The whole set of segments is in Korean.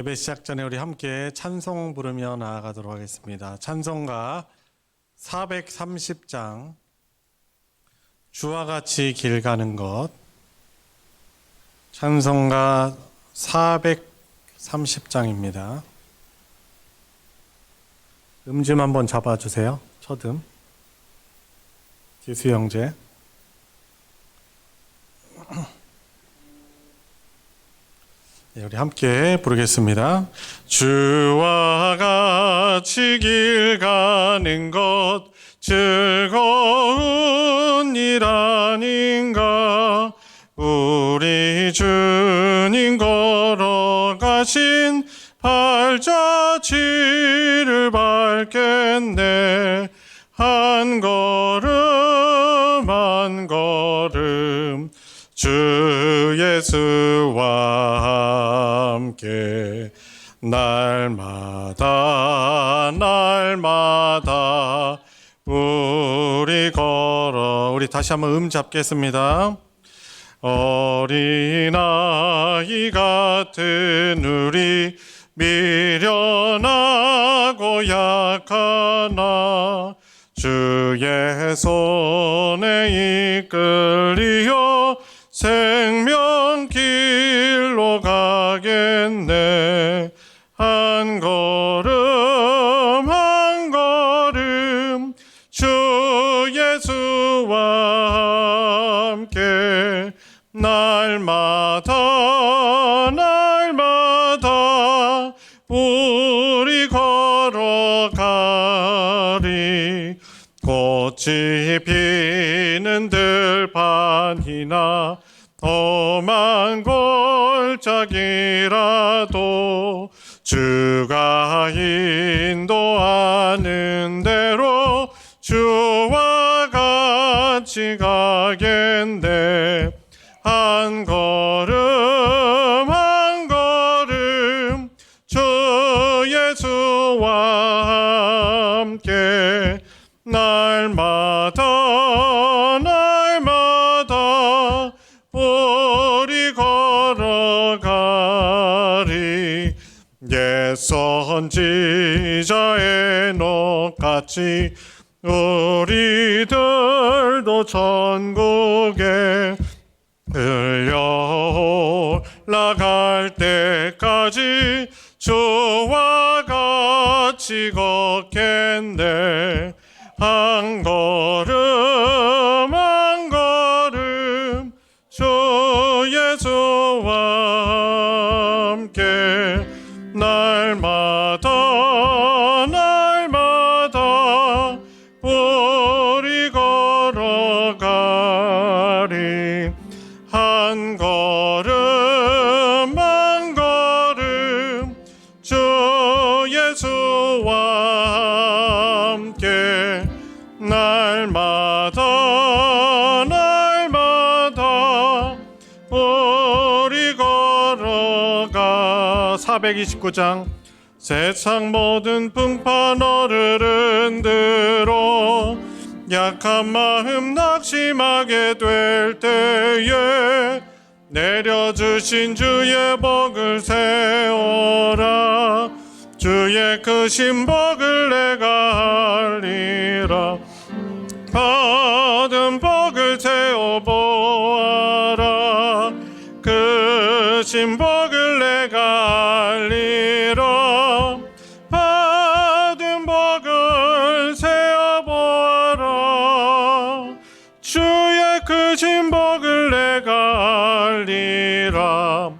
예배 시작 전에 우리 함께 찬송 부르며 나아가도록 하겠습니다. 찬송가 430장 주와 같이 길 가는 것, 찬송가 430장입니다. 좀 한번 잡아주세요. 첫음 기수 형제. 네, 우리 함께 부르겠습니다. 주와 같이 길 가는 것 즐거운 일 아닌가. 우리 주님 걸어가신 발자취를 밟겠네. 한 걸음 한 걸음 주 예수와 함께 날마다 우리 걸어. 우리 다시 한번 잡겠습니다. 어린아이 같은 우리 미련하고 약하나 주의 손에 이끌리어 생명길로 가겠네. 한 걸음 한 걸음 주 예수와 함께 날마다 우리 걸어가리. 꽃이 피는 들판이나 험한 골짜기라도 주가 인도하는 대로 주와 같이 가겠네. 한 걸음 한 걸음 주 예수와 함께 날마다 우리 걸어가리. 옛 선지자의 녹같이 우리들도 천국에 흘려 올라갈 때까지 주와 같이 걷겠네. 한 걸음 한 걸음 주 예수와 함께 날마다 우리 걸어가리. 한 걸음 한 걸음 주 예수와 함께 날마다 우리 걸어가. 429장 세상 모든 풍파 너를 흔들어 약한 마음 낙심하게 될 때에 내려주신 주의 복을 세워라. 주의 크신 복을 내가 알리라. 받은 복을 세워보아라. 크신 복을 내가 알리라. 받은 복을 세어보아라. 주의 크신 복을 내가 알리라.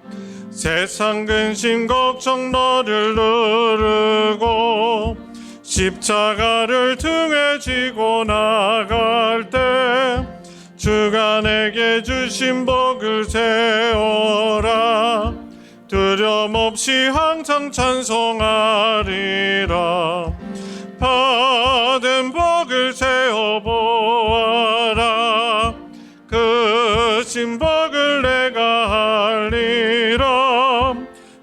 세상 근심 걱정 너를 누르고 십자가를 등에 지고 나갈 때 주가 내게 주신 복을 세워라. 두려움 없이 항상 찬송하리라. 받은 복을 세어보아라. 크신 복을 내가 알리라.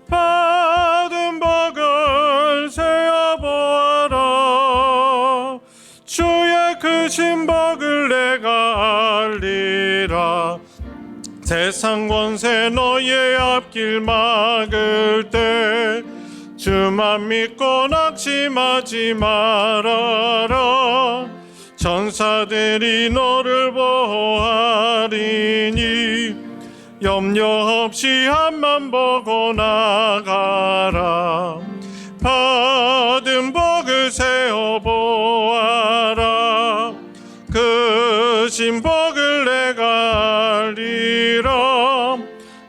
받은 복을 세어보아라. 주의 크신 복을 내가 알리라. 세상 권세 너의 앞길 막을 때 주만 믿고 낙심하지 말아라. 천사들이 너를 보호하리니 염려 없이 앞만 보고 나가라. 받은 복을 세어보아라. 그 신복을 내가 알리라.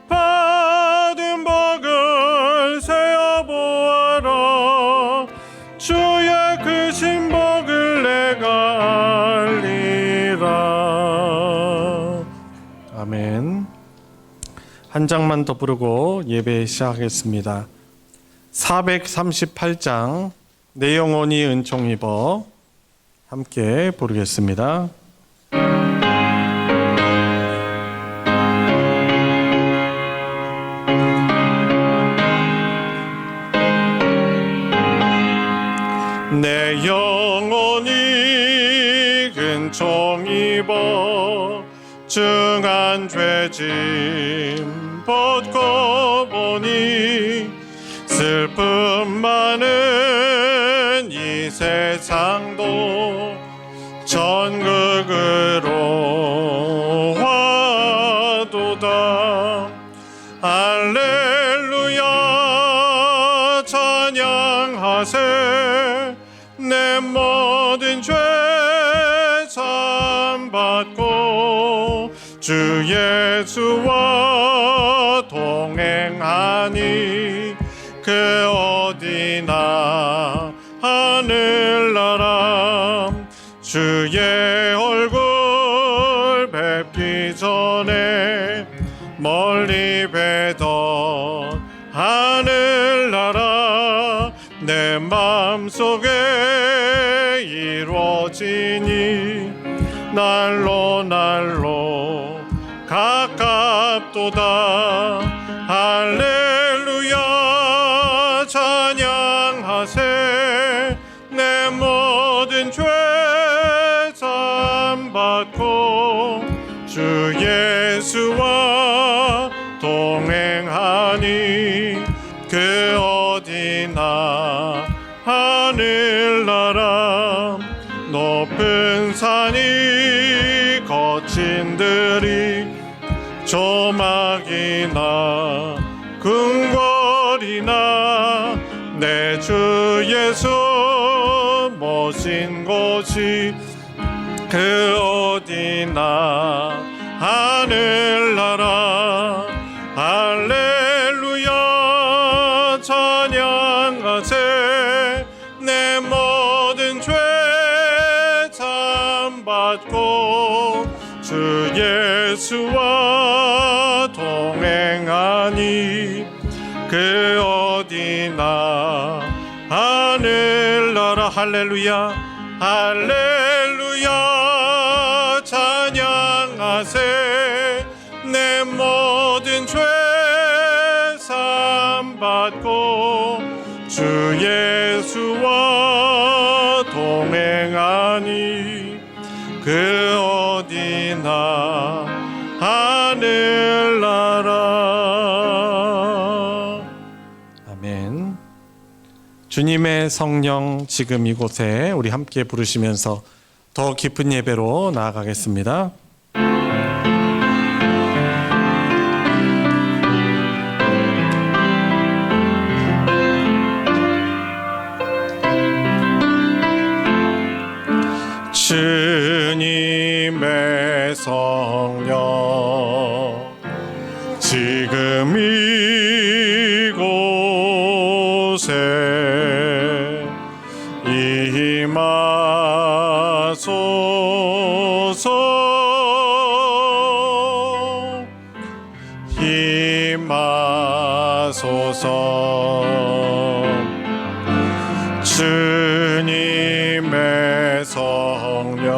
받은 복을 세어보아라. 주의 그 신복을 내가 알리라. 아멘. 한 장만 더 부르고 예배 시작하겠습니다. 438장 내 영혼이 은총 입어 함께 부르겠습니다. 내 영혼이 은총 입어 중한 죄짐 벗고 보니 슬픔 많은 이 세상도 천국으로 와도다. 할렐루야 찬양하세. 내 모든 죄 사함받고 주 예수와 동행하니 그 어디나 하늘나라. 주의 얼굴 뵙기 전에 멀리 뵈던 하늘나라. 내 마음속에 이루어지니 날로 날로 가깝도다. 할렐루야 찬양하세. 내 모든 죄 사함받고 주 예수와 동행하니 그 어디나 하늘나라. 높은 산이 거친 들이 조막이나 궁궐이나 내 주 예수 모신 곳이 그 어디나 하늘나라. 할렐루야 찬양하세. 내 모든 죄 사함받고 주 예수와 동행하니 그 어디나 하늘나라. 할렐루야 할렐루야 찬양하세. 내 모든 죄 사함받고 주 예수와 동행하니 그 어디나 하늘나라. 아멘. 주님의 성령 지금 이곳에 우리 함께 부르시면서 더 깊은 예배로 나아가겠습니다. 주님의 성령 지금 이곳에 임하소서. 임하소서. 주님의 성령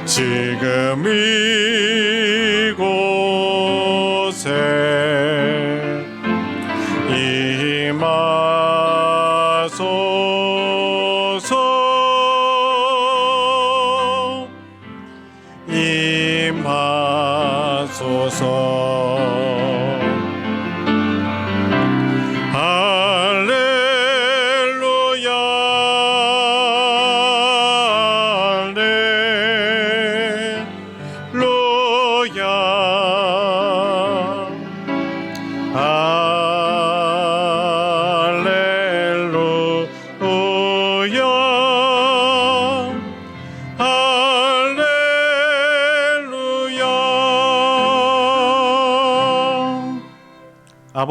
지금 이곳에 임하소서. 임하소서.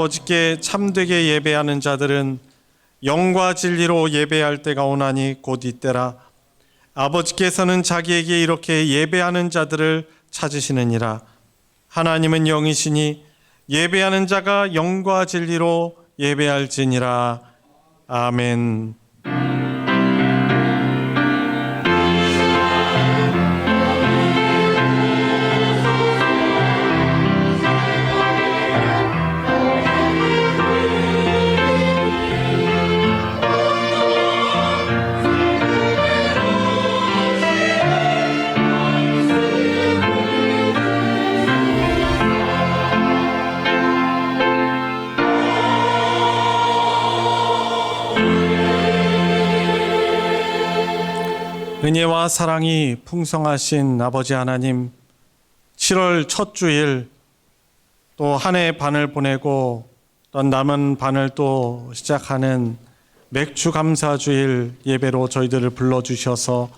아버지께 참되게 예배하는 자들은 영과 진리로 예배할 때가 오나니 곧 이때라. 아버지께서는 자기에게 이렇게 예배하는 자들을 찾으시느니라. 하나님은 영이시니 예배하는 자가 영과 진리로 예배할지니라. 아멘. 은혜와 사랑이 풍성하신 아버지 하나님, 7월 첫 주일 또 한 해 반을 보내고 또 남은 반을 또 시작하는 맥주 감사주일 예배로 저희들을 불러주셔서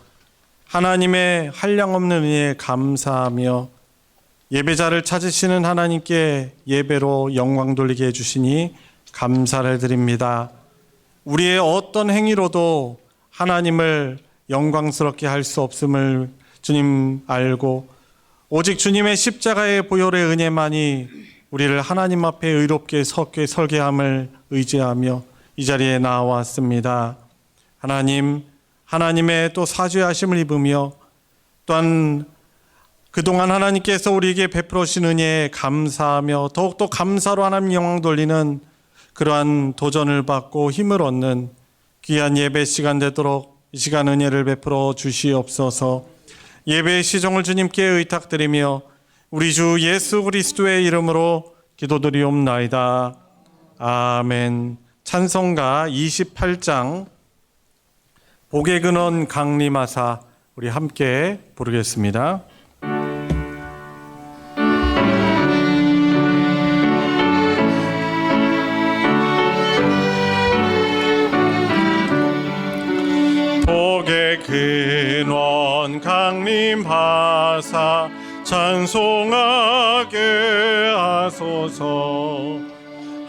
하나님의 한량없는 은혜에 감사하며 예배자를 찾으시는 하나님께 예배로 영광 돌리게 해주시니 감사를 드립니다. 우리의 어떤 행위로도 하나님을 영광스럽게 할 수 없음을 주님 알고 오직 주님의 십자가의 보혈의 은혜만이 우리를 하나님 앞에 의롭게 설게 함을 의지하며 이 자리에 나왔습니다. 하나님, 하나님의 또 사죄하심을 입으며 또한 그동안 하나님께서 우리에게 베풀어 주신 은혜에 감사하며 더욱더 감사로 하나님 영광 돌리는 그러한 도전을 받고 힘을 얻는 귀한 예배 시간 되도록 이 시간 은혜를 베풀어 주시옵소서. 예배의 시종을 주님께 의탁드리며 우리 주 예수 그리스도의 이름으로 기도드리옵나이다. 아멘. 찬송가 28장 복의 근원 강림하사 우리 함께 부르겠습니다. 복의 근원 강림하사 찬송하게 하소서.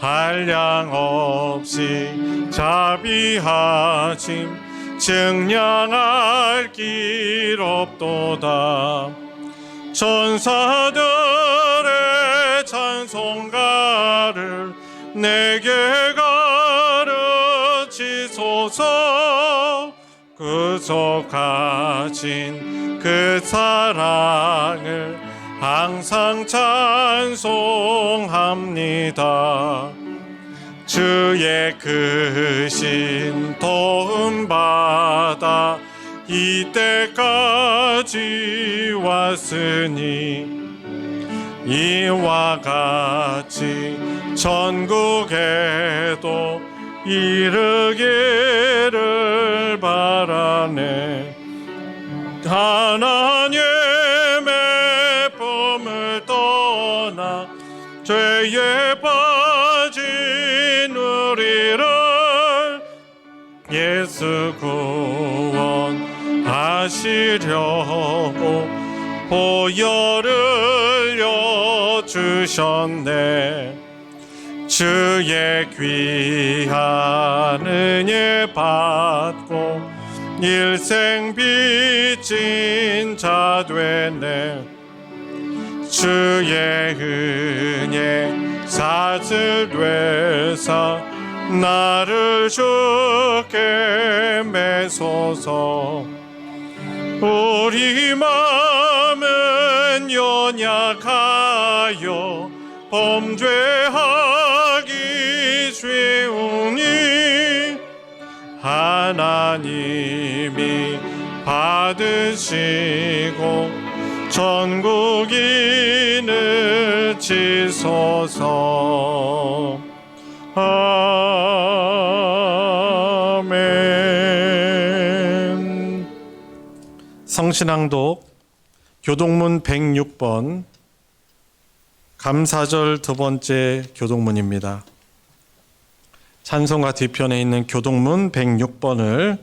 한량 없이 자비하심 증량할 길 없도다. 천사들의 찬송가를 내게 가르치소서. 그속 가진 그 사랑을 항상 찬송합니다. 주의 크신 도움 받아 이때까지 왔으니 이와 같이 전국에도 이르기를 바라네. 하나님의 품을 떠나 죄에 빠진 우리를 예수 구원하시려고 보혈을 여주셨네. 주의 귀한 은혜 받고 일생 빚진 자 되네. 주의 은혜 사슬 되사 나를 주께 매소서. 우리 마음은 연약하여 범죄하기 쉬우니 하나님이 받으시고 전국인을 지소서. 아멘. 성신앙독 교동문 106번 감사절 두 번째 교동문입니다. 찬송가 뒤편에 있는 교동문 106번을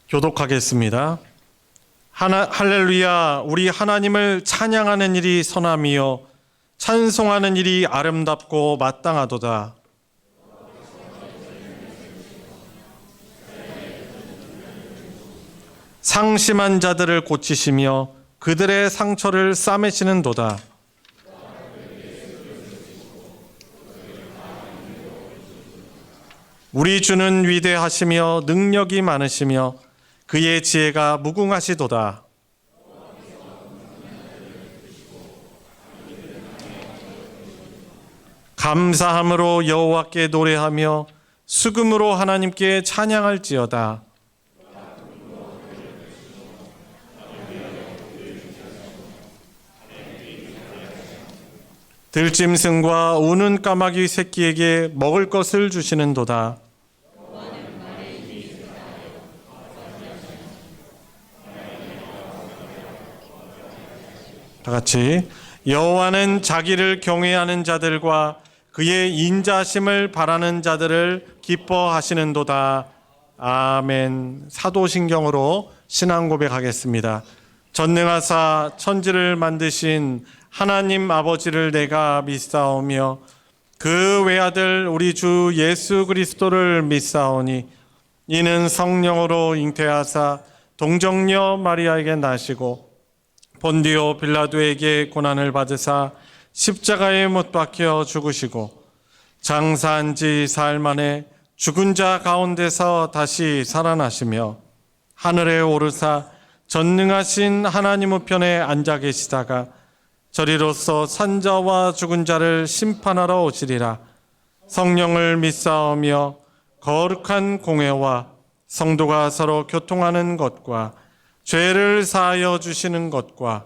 교독하겠습니다. 할렐루야. 우리 하나님을 찬양하는 일이 선함이요 찬송하는 일이 아름답고 마땅하도다. 상심한 자들을 고치시며 그들의 상처를 싸매시는도다. 우리 주는 위대하시며 능력이 많으시며 그의 지혜가 무궁하시도다. 감사함으로 여호와께 노래하며 수금으로 하나님께 찬양할지어다. 들짐승과 우는 까마귀 새끼에게 먹을 것을 주시는도다. 다 같이 여호와는 자기를 경외하는 자들과 그의 인자심을 바라는 자들을 기뻐하시는도다. 아멘. 사도신경으로 신앙 고백하겠습니다. 전능하사 천지를 만드신 하나님 아버지를 내가 믿사오며 그 외아들 우리 주 예수 그리스도를 믿사오니 이는 성령으로 잉태하사 동정녀 마리아에게 나시고 본디오 빌라도에게 고난을 받으사 십자가에 못 박혀 죽으시고 장사한 지 사흘 만에 죽은 자 가운데서 다시 살아나시며 하늘에 오르사 전능하신 하나님 우편에 앉아 계시다가 저리로서 산자와 죽은 자를 심판하러 오시리라. 성령을 믿사오며 거룩한 공회와 성도가 서로 교통하는 것과 죄를 사하여 주시는 것과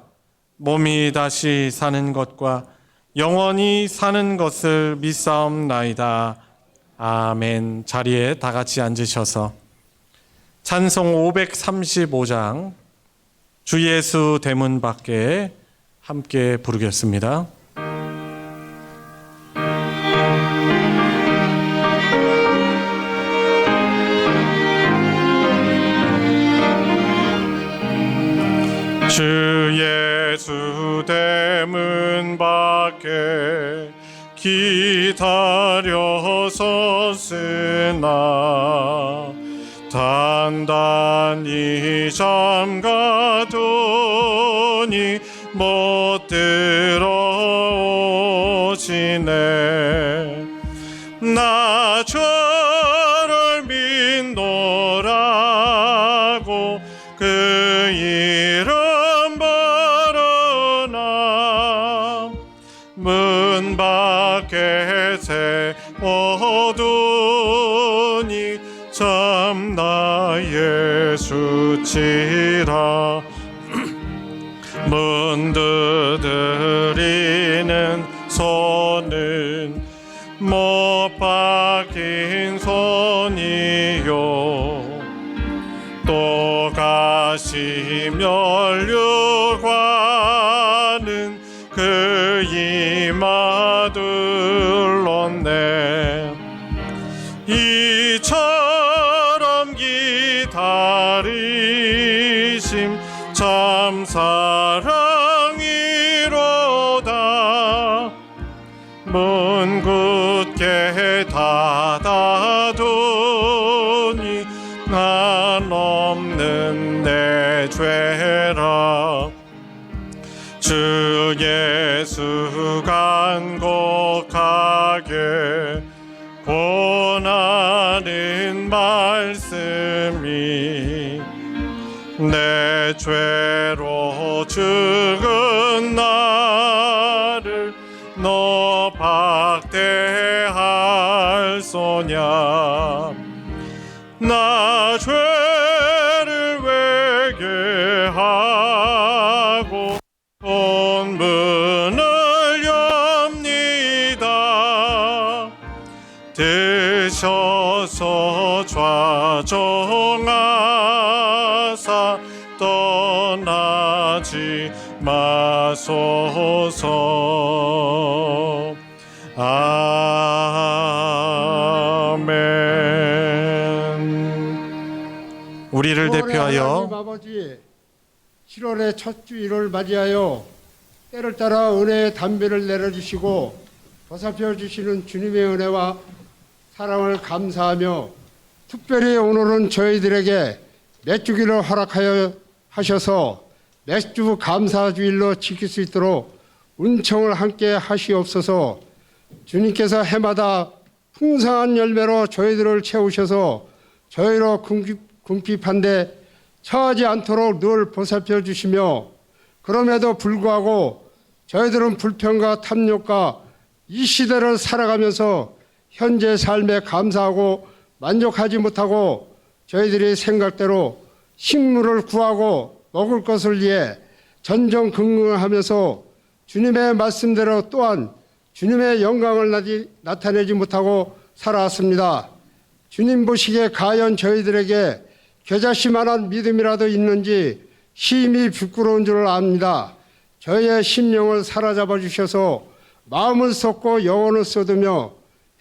몸이 다시 사는 것과 영원히 사는 것을 믿사옵나이다. 아멘. 자리에 다 같이 앉으셔서 찬송 535장 주 예수 대문 밖에 함께 부르겠습니다. 주 예수 대문 밖에 기다려 섰으나 단단히 잠가두니 못 들어오시네. 나 저를 믿노라고 그 이름 부르나 문 밖에 세워두니 참나 예수치라. 문 두드리는 손은 못 박힌 손이요 또 가시 면류관은 그 이마 둘렀네. 이처럼 기다리심 참 사랑이로다. 문 굳게 닫아두니 난 없는 내 죄라. 주 예수 간곡하게 권하는 말씀이 내 죄로 죽은 나를 너 박대할 소냐. 나 죄를 회개하고 본문을 엽니다. 드셔서 좌정하사 떠나지 마소서. 아멘. 우리를 대표하여 하나님 아버지 7월의 첫 주일을 맞이하여 때를 따라 은혜의 담비를 내려주시고 보살펴 주시는 주님의 은혜와 사랑을 감사하며 특별히 오늘은 저희들에게 맥주기를 허락하여 하셔서 맥주 감사주일로 지킬 수 있도록 은총을 함께 하시옵소서. 주님께서 해마다 풍성한 열매로 저희들을 채우셔서 저희로 궁핍한데 처하지 않도록 늘 보살펴 주시며, 그럼에도 불구하고 저희들은 불평과 탐욕과 이 시대를 살아가면서 현재 삶에 감사하고 만족하지 못하고 저희들이 생각대로 식물을 구하고 먹을 것을 위해 전전긍긍하면서 주님의 말씀대로 또한 주님의 영광을 나타내지 못하고 살아왔습니다. 주님 보시기에 과연 저희들에게 겨자씨만한 믿음이라도 있는지 심히 부끄러운 줄 압니다. 저희의 심령을 사로잡아 주셔서 마음을 쏟고 영혼을 쏟으며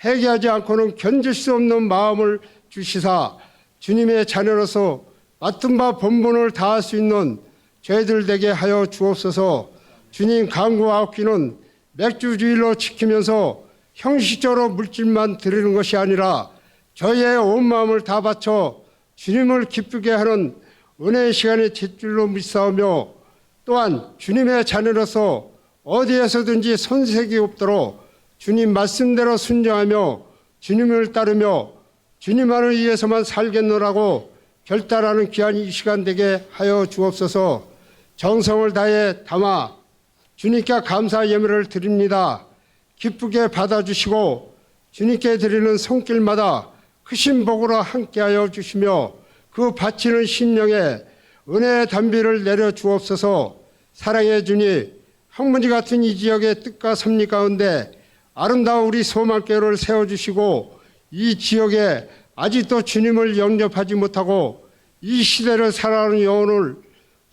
회개하지 않고는 견딜 수 없는 마음을 주시사 주님의 자녀로서 맡은 바 본분을 다할 수 있는 저희들 되게 하여 주옵소서. 주님 간구하옵기는 맥주주일로 지키면서 형식적으로 물질만 드리는 것이 아니라 저희의 온 마음을 다 바쳐 주님을 기쁘게 하는 은혜의 시간에 제줄로 믿사오며, 또한 주님의 자녀로서 어디에서든지 손색이 없도록 주님 말씀대로 순종하며 주님을 따르며 주님만을 위해서만 살겠노라고 결단하는 귀한 이 시간 되게 하여 주옵소서. 정성을 다해 담아 주님께 감사 예물을 드립니다. 기쁘게 받아주시고 주님께 드리는 손길마다 크신 복으로 함께하여 주시며 그 바치는 심령에 은혜의 담비를 내려 주옵소서. 사랑의 주님, 황무지 같은 이 지역의 뜻과 섭리 가운데 아름다운 우리 소망교회를 세워주시고 이 지역에 아직도 주님을 영접하지 못하고 이 시대를 살아가는 영혼을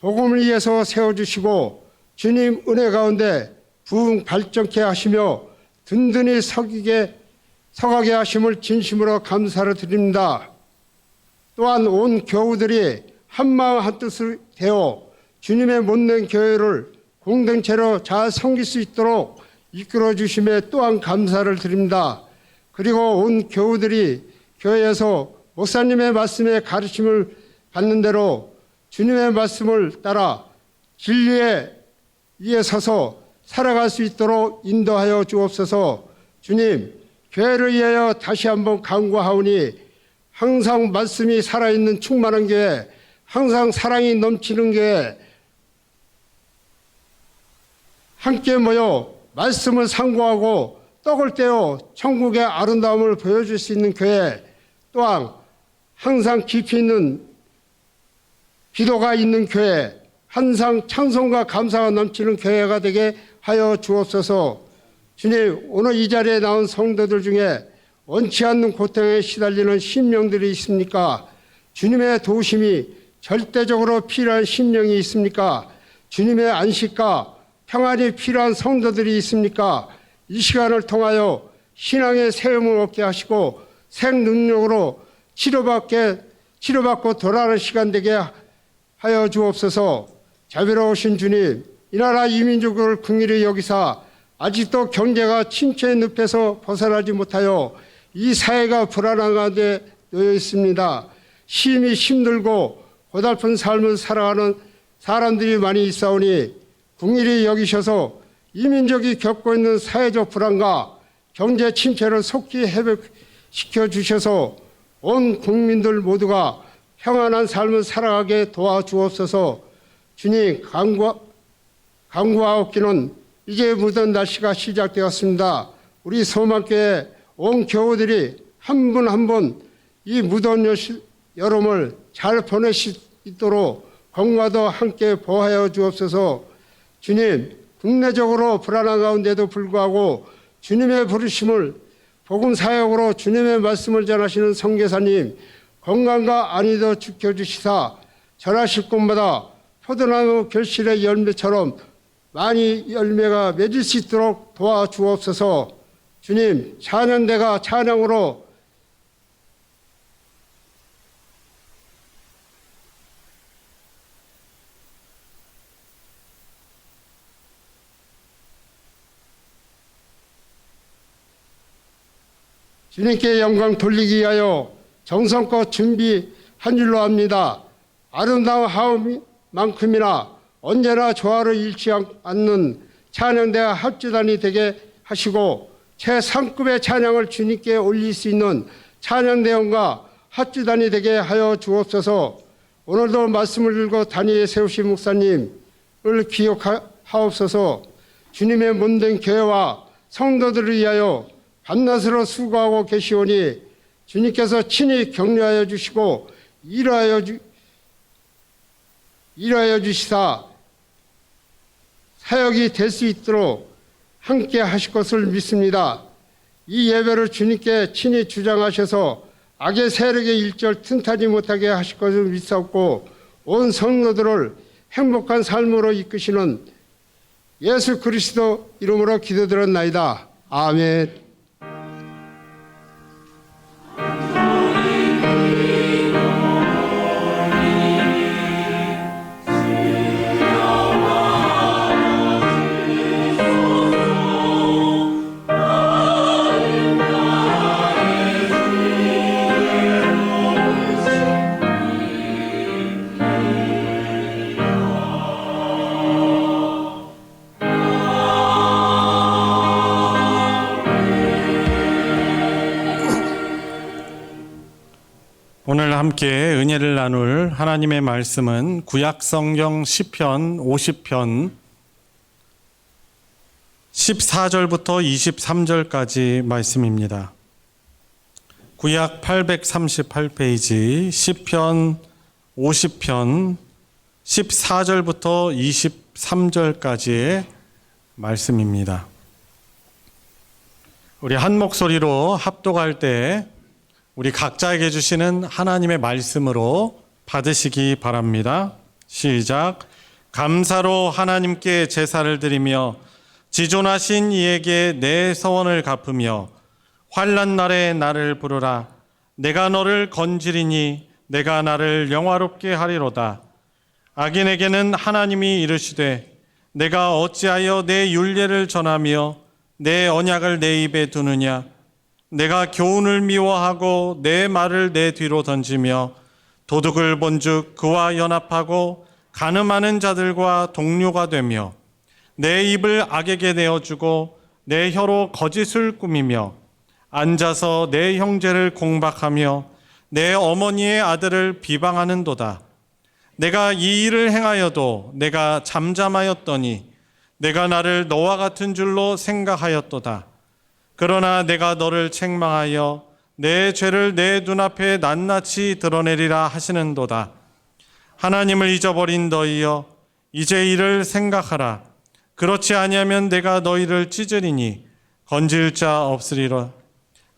복음을 위해서 세워주시고 주님 은혜 가운데 부흥 발전케 하시며 든든히 서가게 하심을 진심으로 감사를 드립니다. 또한 온 교우들이 한마음 한뜻을 되어 주님의 못낸 교회를 공동체로 잘 섬길 수 있도록 이끌어 주심에 또한 감사를 드립니다. 그리고 온 교우들이 교회에서 목사님의 말씀에 가르침을 받는 대로 주님의 말씀을 따라 진리에 위에 서서 살아갈 수 있도록 인도하여 주옵소서. 주님, 교회를 위하여 다시 한번 간구하오니 항상 말씀이 살아있는 충만한 교회, 항상 사랑이 넘치는 교회, 함께 모여 말씀을 상고하고 떡을 떼어 천국의 아름다움을 보여줄 수 있는 교회, 또한 항상 깊이 있는 기도가 있는 교회, 항상 찬송과 감사가 넘치는 교회가 되게 하여 주옵소서. 주님, 오늘 이 자리에 나온 성도들 중에 원치 않는 고통에 시달리는 심령들이 있습니까? 주님의 도우심이 절대적으로 필요한 심령이 있습니까? 주님의 안식과 평안이 필요한 성도들이 있습니까? 이 시간을 통하여 신앙의 세움을 얻게 하시고 생능력으로 치료받고 돌아가는 시간 되게 하여 주옵소서. 자비로우신 주님, 이 나라 이민족을 긍휼히 여기사 아직도 경제가 침체의 늪에서 벗어나지 못하여 이 사회가 불안한 가운데 놓여 있습니다. 심히 힘들고 고달픈 삶을 살아가는 사람들이 많이 있사오니 긍휼히 여기셔서 이민족이 겪고 있는 사회적 불안과 경제 침체를 속히 회복시켜 주셔서 온 국민들 모두가 평안한 삶을 살아가게 도와주옵소서. 주님, 간구하옵기는 이제 무더운 날씨가 시작되었습니다. 우리 소망교회 온 교우들이 한 분 한 분 이 무더운 여름을 잘 보낼 수 있도록 건강도 함께 보호하여 주옵소서. 주님, 국내적으로 불안한 가운데도 불구하고 주님의 부르심을 복음 사역으로 주님의 말씀을 전하시는 선교사님 건강과 안위도 지켜주시사 전하실 곳마다 포도나무 결실의 열매처럼 많이 열매가 맺을 수 있도록 도와주옵소서. 주님, 찬양대가 찬양으로 주님께 영광 돌리기 위하여 정성껏 준비한 줄로 압니다. 아름다운 하음만큼이나 언제나 조화를 잃지 않는 찬양대와 합주단이 되게 하시고 최상급의 찬양을 주님께 올릴 수 있는 찬양대원과 합주단이 되게 하여 주옵소서. 오늘도 말씀을 들고 단위에 세우신 목사님을 기억하옵소서. 주님의 몸된 교회와 성도들을 위하여 밤낮으로 수고하고 계시오니 주님께서 친히 격려하여 주시고 일하여 주시사 사역이 될 수 있도록 함께 하실 것을 믿습니다. 이 예배를 주님께 친히 주장하셔서 악의 세력의 일절 틈타지 못하게 하실 것을 믿사옵고 온 성도들을 행복한 삶으로 이끄시는 예수 그리스도 이름으로 기도드렸나이다. 아멘. 오늘 함께 은혜를 나눌 하나님의 말씀은 구약성경 시편 50편 14절부터 23절까지 말씀입니다. 구약 838페이지 시편 50편 14절부터 23절까지의 말씀입니다. 우리 한 목소리로 합독할 때 우리 각자에게 주시는 하나님의 말씀으로 받으시기 바랍니다. 시작. 감사로 하나님께 제사를 드리며 지존하신 이에게 내 서원을 갚으며 환난 날에 나를 부르라. 내가 너를 건지리니 내가 나를 영화롭게 하리로다. 악인에게는 하나님이 이르시되 내가 어찌하여 내 율례를 전하며 내 언약을 내 입에 두느냐. 내가 교훈을 미워하고 내 말을 내 뒤로 던지며 도둑을 본즉 그와 연합하고 간음하는 자들과 동료가 되며 내 입을 악에게 내어주고 내 혀로 거짓을 꾸미며 앉아서 내 형제를 공박하며 내 어머니의 아들을 비방하는도다. 내가 이 일을 행하여도 내가 잠잠하였더니 내가 나를 너와 같은 줄로 생각하였도다. 그러나 내가 너를 책망하여 내 죄를 내 눈앞에 낱낱이 드러내리라 하시는도다. 하나님을 잊어버린 너희여 이제 이를 생각하라. 그렇지 아니하면 내가 너희를 찢으리니 건질 자 없으리라.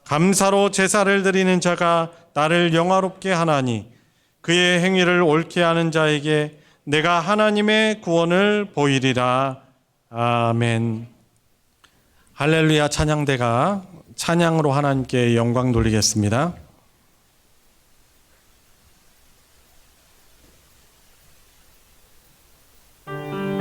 감사로 제사를 드리는 자가 나를 영화롭게 하나니 그의 행위를 옳게 하는 자에게 내가 하나님의 구원을 보이리라. 아멘. 할렐루야 찬양대가 찬양으로 하나님께 영광 돌리겠습니다. Amen.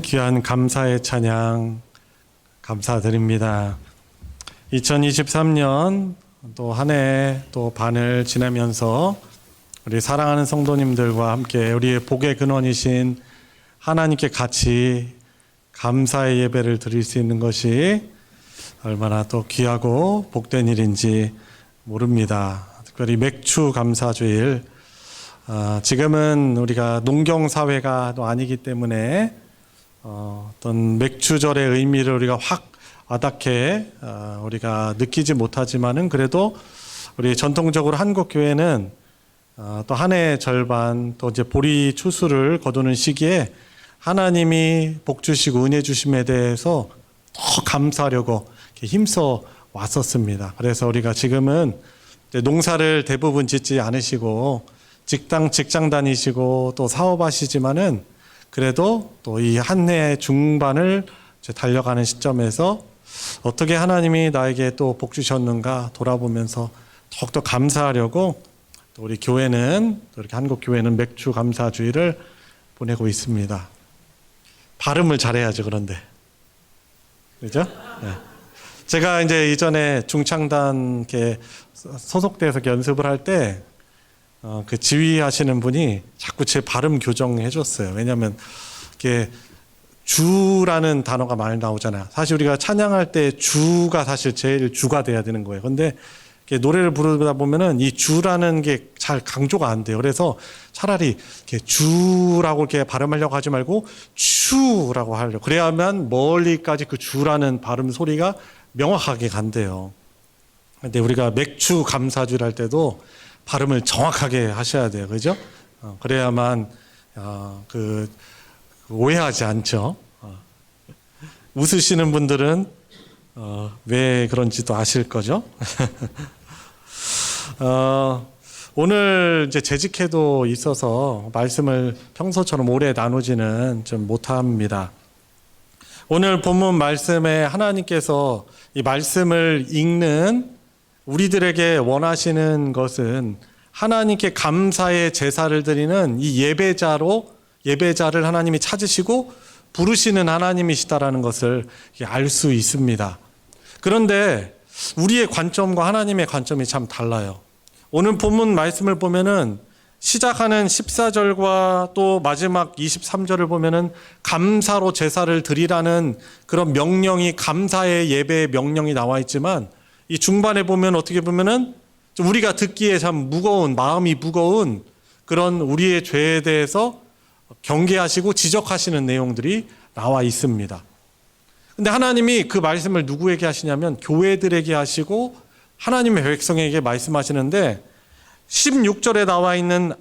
귀한 감사의 찬양 감사드립니다. 2023년 또 한 해 또 반을 지나면서 우리 사랑하는 성도님들과 함께 우리의 복의 근원이신 하나님께 같이 감사의 예배를 드릴 수 있는 것이 얼마나 또 귀하고 복된 일인지 모릅니다. 특별히 맥주 감사주일, 지금은 우리가 농경사회가 또 아니기 때문에 어떤 맥주절의 의미를 우리가 확 와닿게 우리가 느끼지 못하지만은 그래도 우리 전통적으로 한국 교회는 또 한 해의 절반 또 이제 보리 추수를 거두는 시기에 하나님이 복 주시고 은혜 주심에 대해서 더 감사하려고 이렇게 힘써 왔었습니다. 그래서 우리가 지금은 농사를 대부분 짓지 않으시고 직장 다니시고 또 사업하시지만은 그래도 또 이 한 해의 중반을 달려가는 시점에서 어떻게 하나님이 나에게 또 복 주셨는가 돌아보면서 더욱더 감사하려고 또 우리 교회는 또 이렇게 한국 교회는 맥주 감사주의를 보내고 있습니다. 발음을 잘해야죠. 그런데 그죠? 네. 제가 이제 이전에 중창단 이렇게 소속돼서 연습을 할 때 그 지휘하시는 분이 자꾸 제 발음 교정해 줬어요. 왜냐하면 이렇게 주라는 단어가 많이 나오잖아요. 사실 우리가 찬양할 때 주가 사실 제일 주가 돼야 되는 거예요. 근데 노래를 부르다 보면은 이 주라는 게 잘 강조가 안 돼요. 그래서 차라리 이렇게 주라고 이렇게 발음하려고 하지 말고 주라고 하려고. 그래야만 멀리까지 그 주라는 발음 소리가 명확하게 간대요. 근데 우리가 맥주 감사주를 할 때도 발음을 정확하게 하셔야 돼요. 그죠? 그래야만 오해하지 않죠. 웃으시는 분들은 왜 그런지도 아실 거죠. 오늘 이제 재직회도 있어서 말씀을 평소처럼 오래 나누지는 좀 못합니다. 오늘 본문 말씀에 하나님께서 이 말씀을 읽는 우리들에게 원하시는 것은 하나님께 감사의 제사를 드리는 이 예배자를 하나님이 찾으시고 부르시는 하나님이시다라는 것을 알 수 있습니다. 그런데 우리의 관점과 하나님의 관점이 참 달라요. 오늘 본문 말씀을 보면은 시작하는 14절과 또 마지막 23절을 보면은 감사로 제사를 드리라는 그런 명령이 감사의 예배의 명령이 나와 있지만 이 중반에 보면 어떻게 보면은 좀 우리가 듣기에 참 마음이 무거운 그런 우리의 죄에 대해서 경계하시고 지적하시는 내용들이 나와 있습니다. 근데 하나님이 그 말씀을 누구에게 하시냐면 교회들에게 하시고 하나님의 백성에게 말씀하시는데 16절에 나와 있는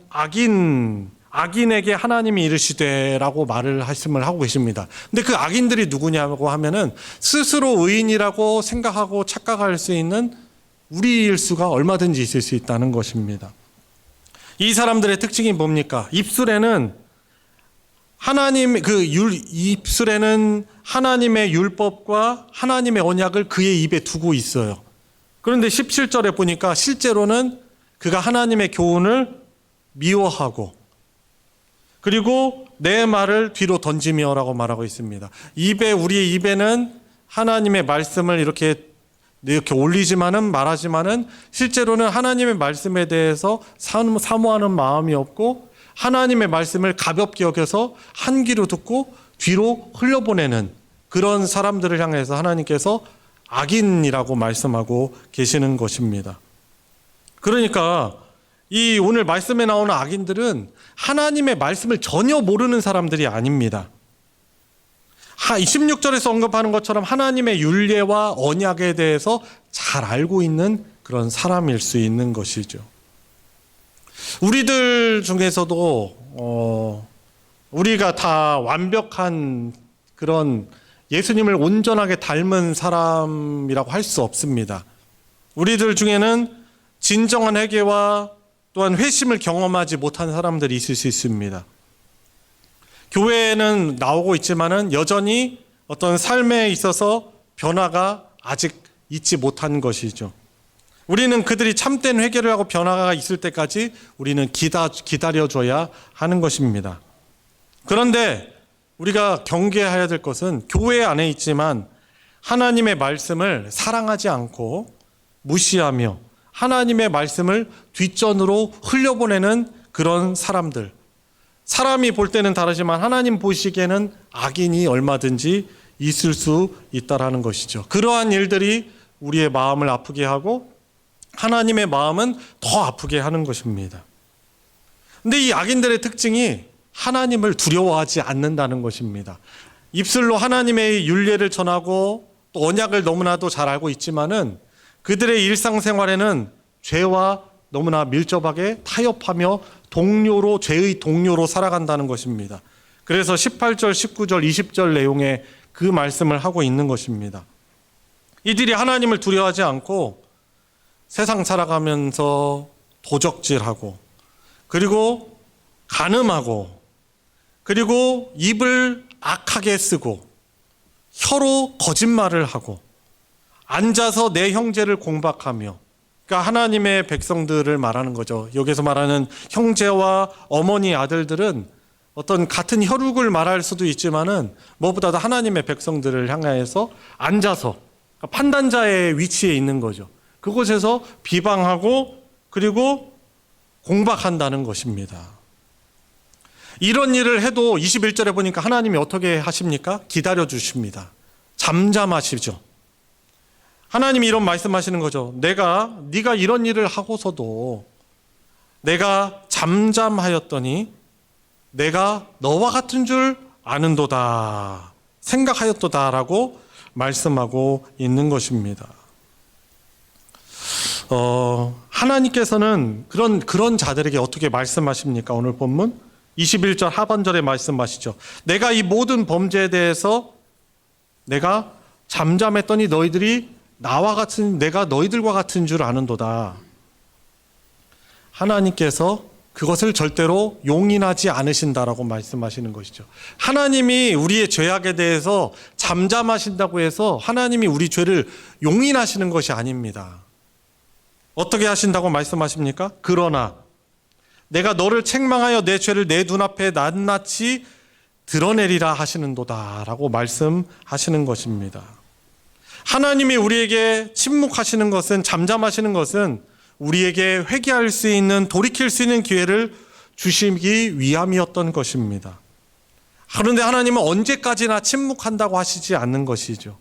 악인에게 하나님이 이르시되라고 말씀을 하고 계십니다. 근데 그 악인들이 누구냐고 하면은 스스로 의인이라고 생각하고 착각할 수 있는 우리일 수가 얼마든지 있을 수 있다는 것입니다. 이 사람들의 특징이 뭡니까? 입술에는 하나님의 율법과 하나님의 언약을 그의 입에 두고 있어요. 그런데 17절에 보니까 실제로는 그가 하나님의 교훈을 미워하고 그리고 내 말을 뒤로 던지며라고 말하고 있습니다. 우리의 입에는 하나님의 말씀을 이렇게 올리지만은 말하지만은 실제로는 하나님의 말씀에 대해서 사모하는 마음이 없고 하나님의 말씀을 가볍게 여겨서 한 귀로 듣고 뒤로 흘려보내는 그런 사람들을 향해서 하나님께서 악인이라고 말씀하고 계시는 것입니다. 그러니까 이 오늘 말씀에 나오는 악인들은 하나님의 말씀을 전혀 모르는 사람들이 아닙니다. 16절에서 언급하는 것처럼 하나님의 율례와 언약에 대해서 잘 알고 있는 그런 사람일 수 있는 것이죠. 우리들 중에서도 우리가 다 완벽한 그런 예수님을 온전하게 닮은 사람이라고 할 수 없습니다. 우리들 중에는 진정한 회개와 또한 회심을 경험하지 못한 사람들이 있을 수 있습니다. 교회에는 나오고 있지만은 여전히 어떤 삶에 있어서 변화가 아직 있지 못한 것이죠. 우리는 그들이 참된 회개를 하고 변화가 있을 때까지 우리는 기다려줘야 하는 것입니다. 그런데 우리가 경계해야 될 것은 교회 안에 있지만 하나님의 말씀을 사랑하지 않고 무시하며 하나님의 말씀을 뒷전으로 흘려보내는 그런 사람들. 사람이 볼 때는 다르지만 하나님 보시기에는 악인이 얼마든지 있을 수 있다라는 것이죠. 그러한 일들이 우리의 마음을 아프게 하고 하나님의 마음은 더 아프게 하는 것입니다. 근데 이 악인들의 특징이 하나님을 두려워하지 않는다는 것입니다. 입술로 하나님의 윤례를 전하고 또 언약을 너무나도 잘 알고 있지만은 그들의 일상생활에는 죄와 너무나 밀접하게 타협하며 죄의 동료로 살아간다는 것입니다. 그래서 18절, 19절, 20절 내용의 그 말씀을 하고 있는 것입니다. 이들이 하나님을 두려워하지 않고 세상 살아가면서 도적질하고 그리고 간음하고 그리고 입을 악하게 쓰고 혀로 거짓말을 하고 앉아서 내 형제를 공박하며, 그러니까 하나님의 백성들을 말하는 거죠. 여기서 말하는 형제와 어머니 아들들은 어떤 같은 혈육을 말할 수도 있지만은 무엇보다도 하나님의 백성들을 향하여서 앉아서 그러니까 판단자의 위치에 있는 거죠. 그곳에서 비방하고 그리고 공박한다는 것입니다. 이런 일을 해도 21절에 보니까 하나님이 어떻게 하십니까? 기다려 주십니다. 잠잠하시죠. 하나님이 이런 말씀하시는 거죠. 네가 이런 일을 하고서도 내가 잠잠하였더니 내가 너와 같은 줄 아는도다, 생각하였도다라고 말씀하고 있는 것입니다. 하나님께서는 그런 자들에게 어떻게 말씀하십니까? 오늘 본문 21절 하반절에 말씀하시죠. 내가 이 모든 범죄에 대해서 내가 잠잠했더니 내가 너희들과 같은 줄 아는도다. 하나님께서 그것을 절대로 용인하지 않으신다라고 말씀하시는 것이죠. 하나님이 우리의 죄악에 대해서 잠잠하신다고 해서 하나님이 우리 죄를 용인하시는 것이 아닙니다. 어떻게 하신다고 말씀하십니까? 그러나 내가 너를 책망하여 내 죄를 내 눈앞에 낱낱이 드러내리라 하시는도다 라고 말씀하시는 것입니다. 하나님이 우리에게 침묵하시는 것은, 잠잠하시는 것은 우리에게 회개할 수 있는, 돌이킬 수 있는 기회를 주시기 위함이었던 것입니다. 그런데 하나님은 언제까지나 침묵한다고 하시지 않는 것이죠.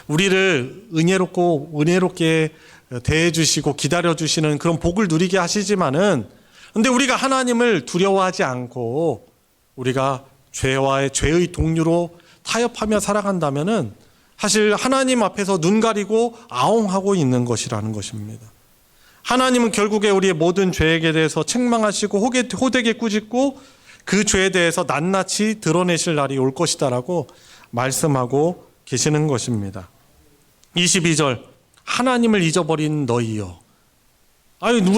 우리를 은혜롭게 대해주시고 기다려주시는 그런 복을 누리게 하시지만은, 근데 우리가 하나님을 두려워하지 않고 우리가 죄의 동류로 타협하며 살아간다면은 사실 하나님 앞에서 눈 가리고 아웅하고 있는 것이라는 것입니다. 하나님은 결국에 우리의 모든 죄에 대해서 책망하시고 호되게 꾸짖고 그 죄에 대해서 낱낱이 드러내실 날이 올 것이다라고 말씀하고 계시는 것입니다. 22절, 하나님을 잊어버린 너희여.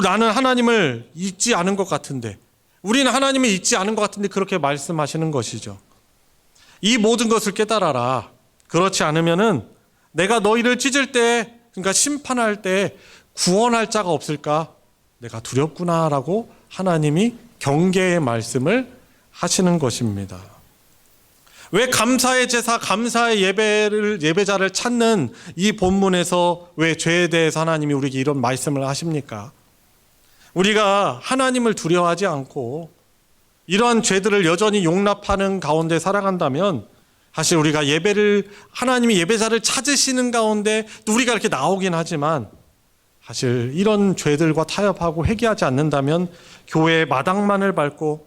나는 하나님을 잊지 않은 것 같은데, 우리는 하나님을 잊지 않은 것 같은데 그렇게 말씀하시는 것이죠. 이 모든 것을 깨달아라. 그렇지 않으면은 내가 너희를 찢을 때, 그러니까 심판할 때 구원할 자가 없을까? 내가 두렵구나라고 하나님이 경계의 말씀을 하시는 것입니다. 왜 감사의 제사, 감사의 예배자를 찾는 이 본문에서 왜 죄에 대해서 하나님이 우리에게 이런 말씀을 하십니까? 우리가 하나님을 두려워하지 않고 이러한 죄들을 여전히 용납하는 가운데 살아간다면 사실 우리가 하나님이 예배자를 찾으시는 가운데 또 우리가 이렇게 나오긴 하지만 사실 이런 죄들과 타협하고 회개하지 않는다면 교회의 마당만을 밟고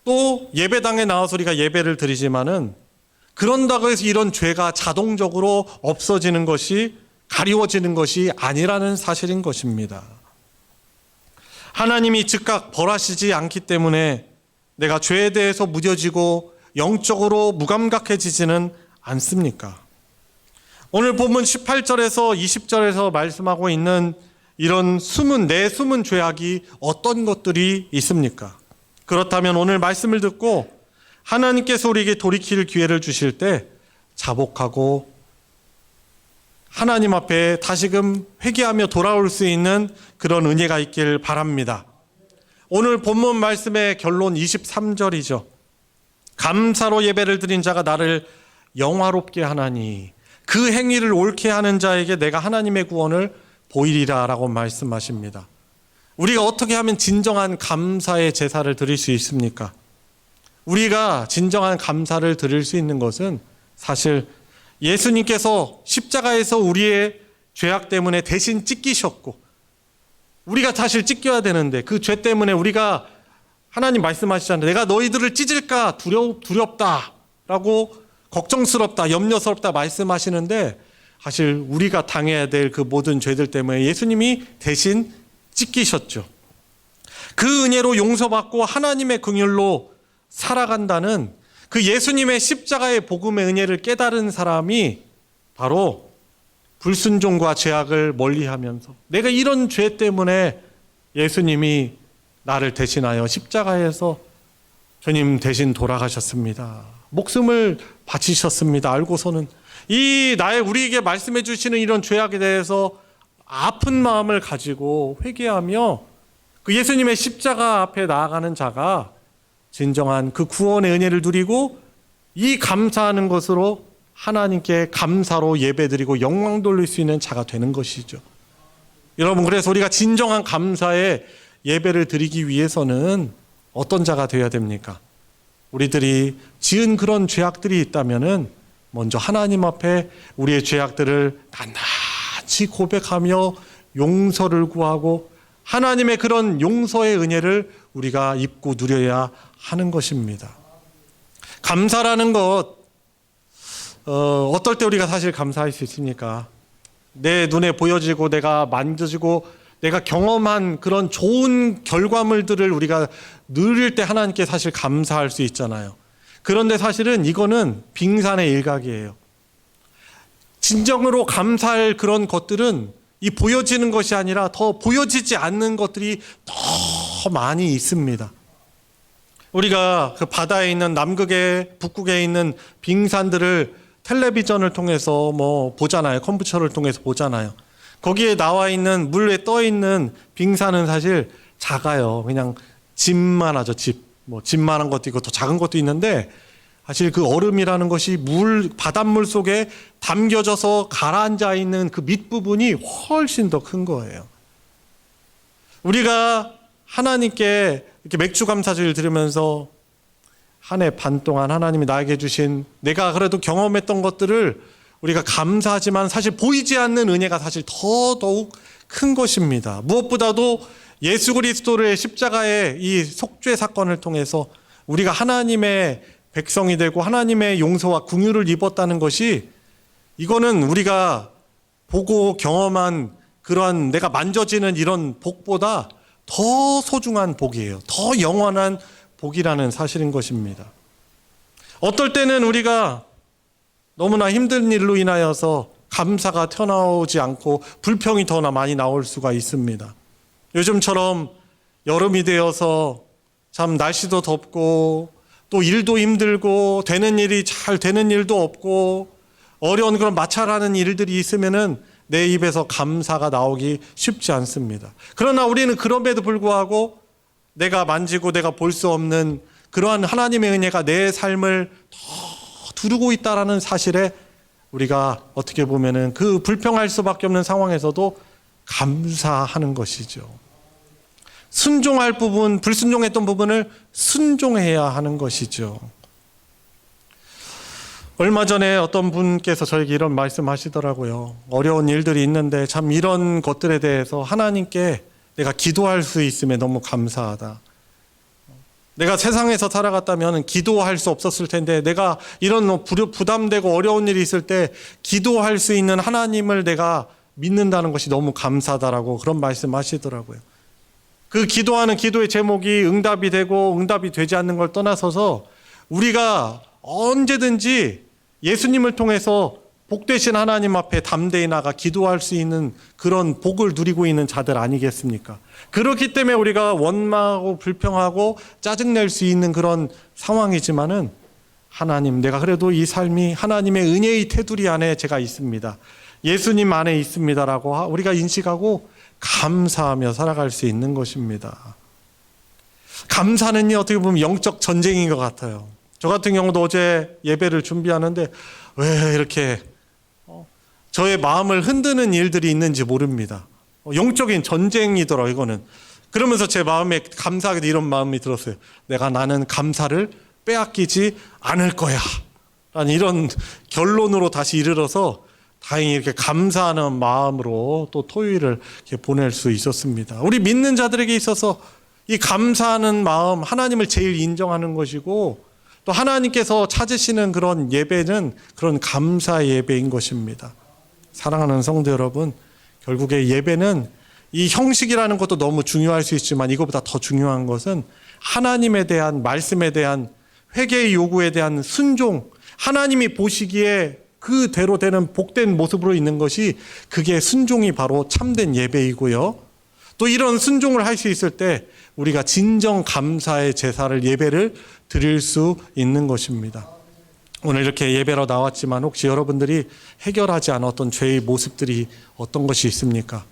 또 예배당에 나와서 우리가 예배를 드리지만은 그런다고 해서 이런 죄가 자동적으로 없어지는 것이, 가리워지는 것이 아니라는 사실인 것입니다. 하나님이 즉각 벌하시지 않기 때문에 내가 죄에 대해서 무뎌지고 영적으로 무감각해지지는 않습니까? 오늘 본문 18절에서 20절에서 말씀하고 있는 이런 내 숨은 죄악이 어떤 것들이 있습니까? 그렇다면 오늘 말씀을 듣고 하나님께서 우리에게 돌이킬 기회를 주실 때 자복하고 하나님 앞에 다시금 회개하며 돌아올 수 있는 그런 은혜가 있길 바랍니다. 오늘 본문 말씀의 결론 23절이죠. 감사로 예배를 드린 자가 나를 영화롭게 하나니 그 행위를 옳게 하는 자에게 내가 하나님의 구원을 보이리라 라고 말씀하십니다. 우리가 어떻게 하면 진정한 감사의 제사를 드릴 수 있습니까? 우리가 진정한 감사를 드릴 수 있는 것은 사실 예수님께서 십자가에서 우리의 죄악 때문에 대신 찢기셨고, 우리가 사실 찢겨야 되는데 그 죄 때문에 우리가, 하나님 말씀하시잖아요. 내가 너희들을 찢을까 두렵다 라고, 걱정스럽다, 염려스럽다 말씀하시는데, 사실 우리가 당해야 될 그 모든 죄들 때문에 예수님이 대신 찢기셨죠. 그 은혜로 용서받고 하나님의 긍휼로 살아간다는 그 예수님의 십자가의 복음의 은혜를 깨달은 사람이 바로 불순종과 죄악을 멀리하면서, 내가 이런 죄 때문에 예수님이 나를 대신하여 십자가에서 주님 대신 돌아가셨습니다. 목숨을 바치셨습니다. 알고서는 이 우리에게 말씀해 주시는 이런 죄악에 대해서 아픈 마음을 가지고 회개하며 그 예수님의 십자가 앞에 나아가는 자가 진정한 그 구원의 은혜를 누리고, 이 감사하는 것으로 하나님께 감사로 예배드리고 영광 돌릴 수 있는 자가 되는 것이죠. 여러분, 그래서 우리가 진정한 감사의 예배를 드리기 위해서는 어떤 자가 되어야 됩니까? 우리들이 지은 그런 죄악들이 있다면은 먼저 하나님 앞에 우리의 죄악들을 낱낱이 고백하며 용서를 구하고 하나님의 그런 용서의 은혜를 우리가 입고 누려야 하는 것입니다. 감사라는 것, 어떨 때 우리가 사실 감사할 수 있습니까? 내 눈에 보여지고 내가 만져지고 내가 경험한 그런 좋은 결과물들을 우리가 누릴 때 하나님께 사실 감사할 수 있잖아요. 그런데 사실은 이거는 빙산의 일각이에요. 진정으로 감사할 그런 것들은 이 보여지는 것이 아니라 더 보여지지 않는 것들이 더 많이 있습니다. 우리가 그 바다에 있는 남극에, 북극에 있는 빙산들을 텔레비전을 통해서 보잖아요. 컴퓨터를 통해서 보잖아요. 거기에 나와 있는, 물 위에 떠 있는 빙산은 사실 작아요. 그냥 집만 하죠. 집만한 것도 있고 더 작은 것도 있는데, 사실 그 얼음이라는 것이 바닷물 속에 담겨져서 가라앉아 있는 그 밑부분이 훨씬 더 큰 거예요. 우리가 하나님께 이렇게 맥주 감사주를 들으면서 한 해 반 동안 하나님이 나에게 주신, 내가 그래도 경험했던 것들을 우리가 감사하지만 사실 보이지 않는 은혜가 사실 더더욱 큰 것입니다. 무엇보다도 예수 그리스도의 십자가의 이 속죄 사건을 통해서 우리가 하나님의 백성이 되고 하나님의 용서와 긍휼을 입었다는 것이, 이거는 우리가 보고 경험한 그러한 내가 만져지는 이런 복보다 더 소중한 복이에요. 더 영원한 복이라는 사실인 것입니다. 어떨 때는 우리가 너무나 힘든 일로 인하여서 감사가 튀어나오지 않고 불평이 더 많이 나올 수가 있습니다. 요즘처럼 여름이 되어서 참 날씨도 덥고 또 일도 힘들고 되는 일이 잘 되는 일도 없고 어려운 그런 마찰하는 일들이 있으면은 내 입에서 감사가 나오기 쉽지 않습니다. 그러나 우리는 그럼에도 불구하고 내가 만지고 내가 볼 수 없는 그러한 하나님의 은혜가 내 삶을 더 두르고 있다라는 사실에 우리가 어떻게 보면은 그 불평할 수밖에 없는 상황에서도 감사하는 것이죠. 순종할 부분, 불순종했던 부분을 순종해야 하는 것이죠. 얼마 전에 어떤 분께서 저에게 이런 말씀 하시더라고요. 어려운 일들이 있는데 참 이런 것들에 대해서 하나님께 내가 기도할 수 있음에 너무 감사하다. 내가 세상에서 살아갔다면 기도할 수 없었을 텐데 내가 이런 부담되고 어려운 일이 있을 때 기도할 수 있는 하나님을 내가 믿는다는 것이 너무 감사하다라고 그런 말씀 하시더라고요. 그 기도하는 기도의 제목이 응답이 되고 응답이 되지 않는 걸 떠나서서 우리가 언제든지 예수님을 통해서 복되신 하나님 앞에 담대히 나가 기도할 수 있는 그런 복을 누리고 있는 자들 아니겠습니까? 그렇기 때문에 우리가 원망하고 불평하고 짜증낼 수 있는 그런 상황이지만은 하나님, 내가 그래도 이 삶이 하나님의 은혜의 테두리 안에 제가 있습니다. 예수님 안에 있습니다라고 우리가 인식하고 감사하며 살아갈 수 있는 것입니다. 감사는요, 어떻게 보면 영적 전쟁인 것 같아요. 저 같은 경우도 어제 예배를 준비하는데 왜 이렇게 저의 마음을 흔드는 일들이 있는지 모릅니다. 영적인 전쟁이더라고요, 이거는. 그러면서 제 마음에 감사하게도 이런 마음이 들었어요. 나는 감사를 빼앗기지 않을 거야 라는 이런 결론으로 다시 이르러서 다행히 이렇게 감사하는 마음으로 또 토요일을 이렇게 보낼 수 있었습니다. 우리 믿는 자들에게 있어서 이 감사하는 마음, 하나님을 제일 인정하는 것이고 또 하나님께서 찾으시는 그런 예배는 그런 감사의 예배인 것입니다. 사랑하는 성도 여러분, 결국에 예배는 이 형식이라는 것도 너무 중요할 수 있지만 이것보다 더 중요한 것은 하나님에 대한 말씀에 대한 회개의 요구에 대한 순종, 하나님이 보시기에 그대로 되는 복된 모습으로 있는 것이 그게 순종이 바로 참된 예배이고요. 또 이런 순종을 할 수 있을 때 우리가 진정 감사의 제사를 예배를 드릴 수 있는 것입니다. 오늘 이렇게 예배로 나왔지만 혹시 여러분들이 해결하지 않았던 죄의 모습들이 어떤 것이 있습니까?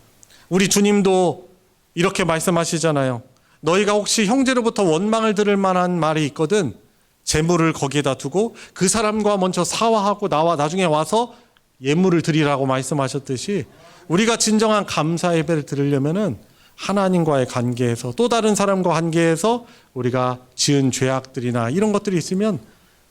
우리 주님도 이렇게 말씀하시잖아요. 너희가 혹시 형제로부터 원망을 들을 만한 말이 있거든 재물을 거기에다 두고 그 사람과 먼저 사화하고 나중에 와서 예물을 드리라고 말씀하셨듯이 우리가 진정한 감사 예배를 드리려면은 하나님과의 관계에서 또 다른 사람과 관계에서 우리가 지은 죄악들이나 이런 것들이 있으면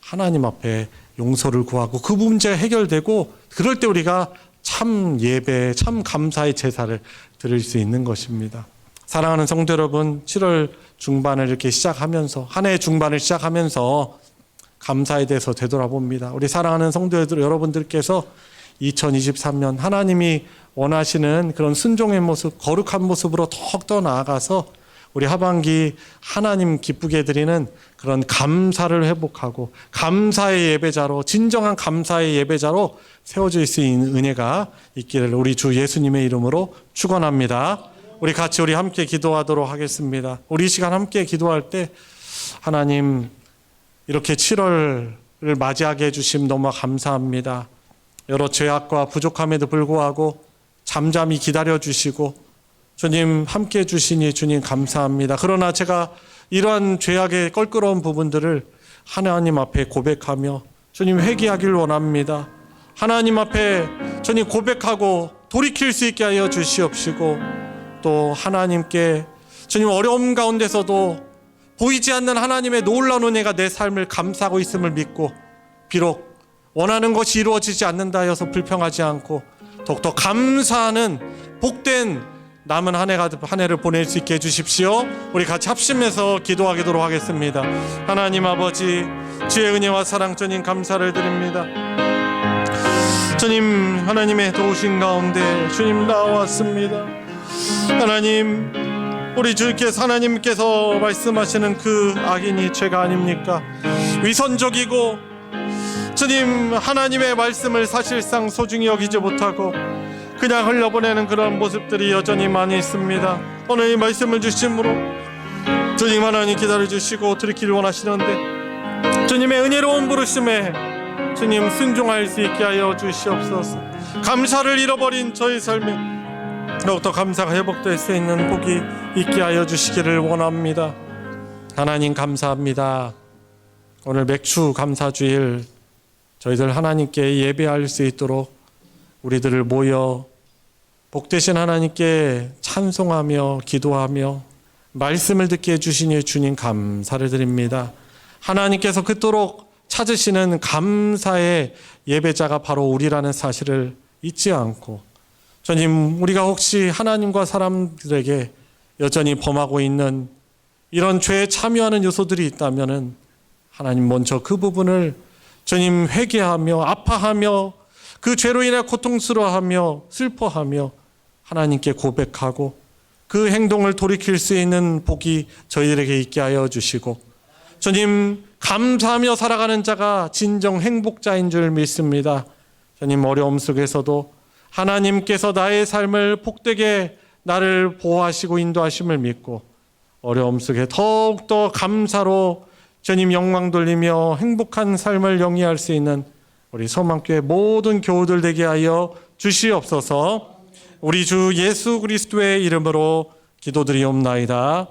하나님 앞에 용서를 구하고 그 문제가 해결되고 그럴 때 우리가 참 예배, 참 감사의 제사를 드릴 수 있는 것입니다. 사랑하는 성도 여러분, 7월 중반을 이렇게 시작하면서 한 해 중반을 시작하면서 감사에 대해서 되돌아봅니다. 우리 사랑하는 성도 여러분들께서 2023년 하나님이 원하시는 그런 순종의 모습, 거룩한 모습으로 더욱더 나아가서 우리 하반기 하나님 기쁘게 드리는 그런 감사를 회복하고 감사의 예배자로, 진정한 감사의 예배자로 세워질 수 있는 은혜가 있기를 우리 주 예수님의 이름으로 축원합니다. 우리 같이 함께 기도하도록 하겠습니다. 우리 이 시간 함께 기도할 때 하나님 이렇게 7월을 맞이하게 해주심 너무 감사합니다. 여러 죄악과 부족함에도 불구하고 잠잠히 기다려주시고 주님 함께 해주시니 주님 감사합니다. 그러나 제가 이러한 죄악의 껄끄러운 부분들을 하나님 앞에 고백하며 주님 회개하길 원합니다. 하나님 앞에 주님 고백하고 돌이킬 수 있게 하여 주시옵시고 또 하나님께 주님 어려움 가운데서도 보이지 않는 하나님의 놀라운 은혜가 내 삶을 감싸고 있음을 믿고 비록 원하는 것이 이루어지지 않는다 하여서 불평하지 않고 더욱더 감사하는 복된 남은 한 해를 보낼 수 있게 해주십시오. 우리 같이 합심해서 기도하도록 하겠습니다. 하나님 아버지, 주의 은혜와 사랑 주님 감사를 드립니다. 주님 하나님의 도우신 가운데 주님 나왔습니다. 하나님, 우리 주께서 하나님께서 말씀하시는 그 악인이 죄가 아닙니까? 위선적이고 주님 하나님의 말씀을 사실상 소중히 여기지 못하고 그냥 흘려보내는 그런 모습들이 여전히 많이 있습니다. 오늘 이 말씀을 주심으로 주님 하나님 기다려주시고 들키길 원하시는데 주님의 은혜로운 부르심에 주님 순종할 수 있게 하여 주시옵소서. 감사를 잃어버린 저희 삶에 더욱더 감사가 회복될 수 있는 복이 있게 하여 주시기를 원합니다. 하나님 감사합니다. 오늘 맥주 감사주일 저희들 하나님께 예배할 수 있도록 우리들을 모여 복되신 하나님께 찬송하며 기도하며 말씀을 듣게 해주시니 주님 감사를 드립니다. 하나님께서 그토록 찾으시는 감사의 예배자가 바로 우리라는 사실을 잊지 않고 주님, 우리가 혹시 하나님과 사람들에게 여전히 범하고 있는 이런 죄에 참여하는 요소들이 있다면 하나님 먼저 그 부분을 주님 회개하며 아파하며 그 죄로 인해 고통스러워하며 슬퍼하며 하나님께 고백하고 그 행동을 돌이킬 수 있는 복이 저희들에게 있게 하여 주시고 주님 감사하며 살아가는 자가 진정 행복자인 줄 믿습니다. 주님 어려움 속에서도 하나님께서 나의 삶을 복되게 나를 보호하시고 인도하심을 믿고 어려움 속에 더욱더 감사로 주님 영광 돌리며 행복한 삶을 영위할 수 있는 우리 소망교회 모든 교우들 되게 하여 주시옵소서. 우리 주 예수 그리스도의 이름으로 기도드리옵나이다.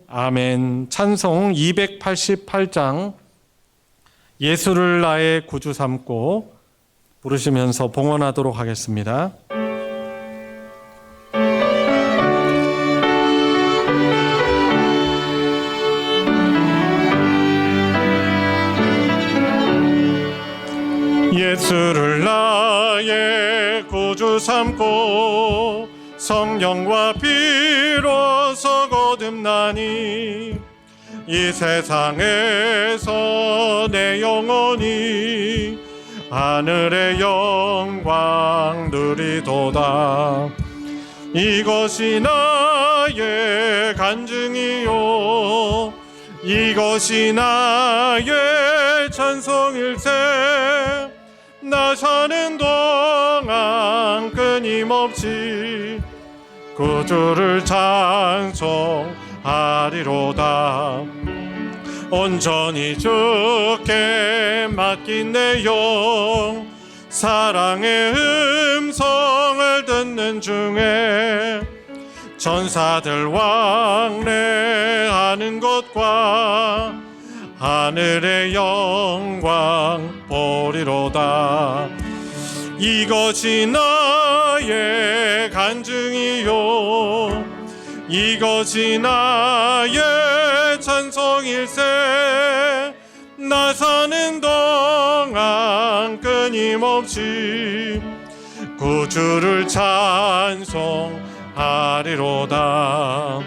아멘. 찬송 288장 예수를 나의 구주 삼고 부르시면서 봉헌하도록 하겠습니다. 예수를 나의 구주 삼고 성령과 비로소 거듭나니 이 세상에서 내 영혼이 하늘의 영광 누리도다. 이것이 나의 간증이요 이것이 나의 찬송일세. 나 사는 동안 끊임없이 구주를 찬송하리로다. 온전히 주께 맡긴 내 영 사랑의 음성을 듣는 중에 천사들 왕래하는 것과 하늘의 영광 보리로다. 이것이 나의 간증이요 이것이 나의 찬송일세. 나 사는 동안 끊임없이 구주를 찬송하리로다.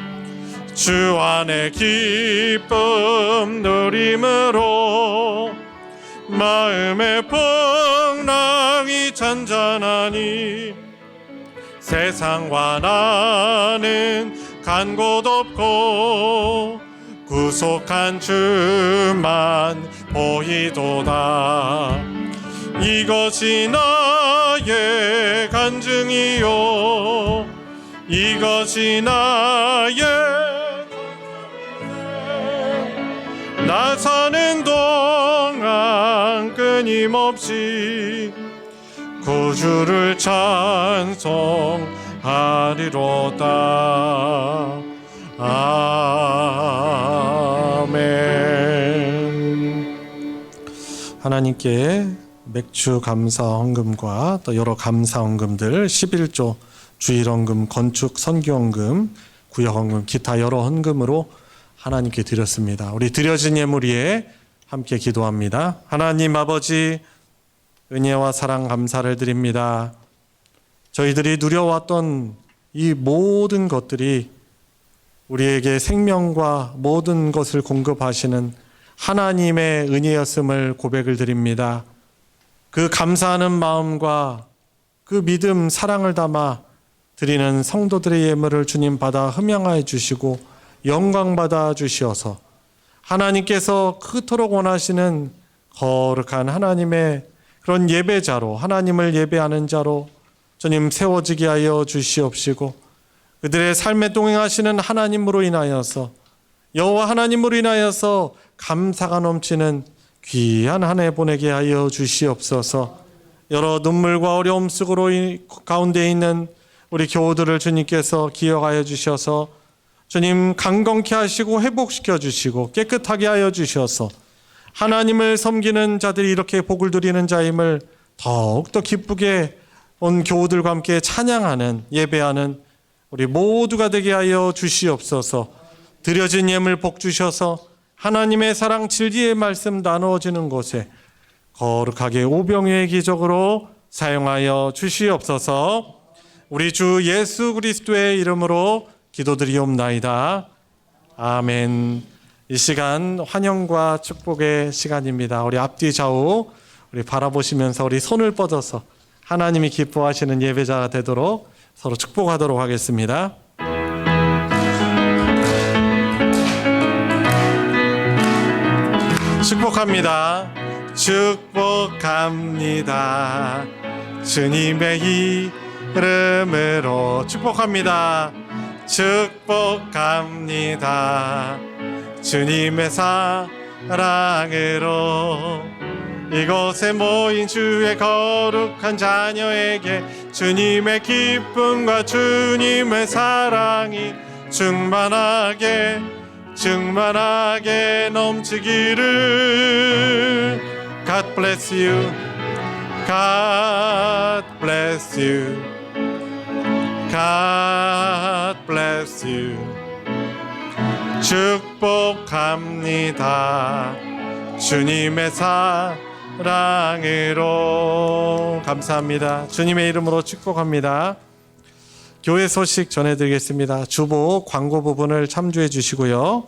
주 안에 기쁨 누림으로 마음의 풍랑이 잔잔하니 세상과 나는 간 곳 없고 구속한 주만 보이도다. 이것이 나의 간증이요 이것이 나의 나 사는 동안 끊임없이 구주를 찬송하리로다. 아멘. 하나님께 맥주 감사 헌금과 또 여러 감사 헌금들 11조 주일 헌금, 건축 선교 헌금, 구역 헌금, 기타 여러 헌금으로 하나님께 드렸습니다. 우리 드려진 예물 위에 함께 기도합니다. 하나님 아버지, 은혜와 사랑 감사를 드립니다. 저희들이 누려왔던 이 모든 것들이 우리에게 생명과 모든 것을 공급하시는 하나님의 은혜였음을 고백을 드립니다. 그 감사하는 마음과 그 믿음, 사랑을 담아 드리는 성도들의 예물을 주님 받아 흠양하여 주시고 영광 받아 주시어서 하나님께서 그토록 원하시는 거룩한 하나님의 그런 예배자로, 하나님을 예배하는 자로 주님 세워지게 하여 주시옵시고 그들의 삶에 동행하시는 하나님으로 인하여서 여호와 하나님으로 인하여서 감사가 넘치는 귀한 한 해 보내게 하여 주시옵소서. 여러 눈물과 어려움 속으로 가운데 있는 우리 교우들을 주님께서 기억하여 주셔서 주님 강건케 하시고 회복시켜 주시고 깨끗하게 하여 주셔서 하나님을 섬기는 자들이 이렇게 복을 누리는 자임을 더욱더 기쁘게 온 교우들과 함께 찬양하는 예배하는 우리 모두가 되게 하여 주시옵소서. 드려진 예물 복 주셔서 하나님의 사랑 진리의 말씀 나누어지는 곳에 거룩하게 오병이의 기적으로 사용하여 주시옵소서. 우리 주 예수 그리스도의 이름으로 기도드리옵나이다. 아멘. 이 시간 환영과 축복의 시간입니다. 우리 앞뒤 좌우 우리 바라보시면서 우리 손을 뻗어서 하나님이 기뻐하시는 예배자가 되도록 서로 축복하도록 하겠습니다. 축복합니다. 축복합니다. 주님의 이름으로 축복합니다. 축복합니다. 주님의 사랑으로 이곳에 모인 주의 거룩한 자녀에게 주님의 기쁨과 주님의 사랑이 충만하게 넘치기를 God bless you. God bless you. God bless you. 축복합니다. 주님의 사랑으로. 감사합니다. 주님의 이름으로 축복합니다. 교회 소식 전해드리겠습니다. 주보 광고 부분을 참조해 주시고요.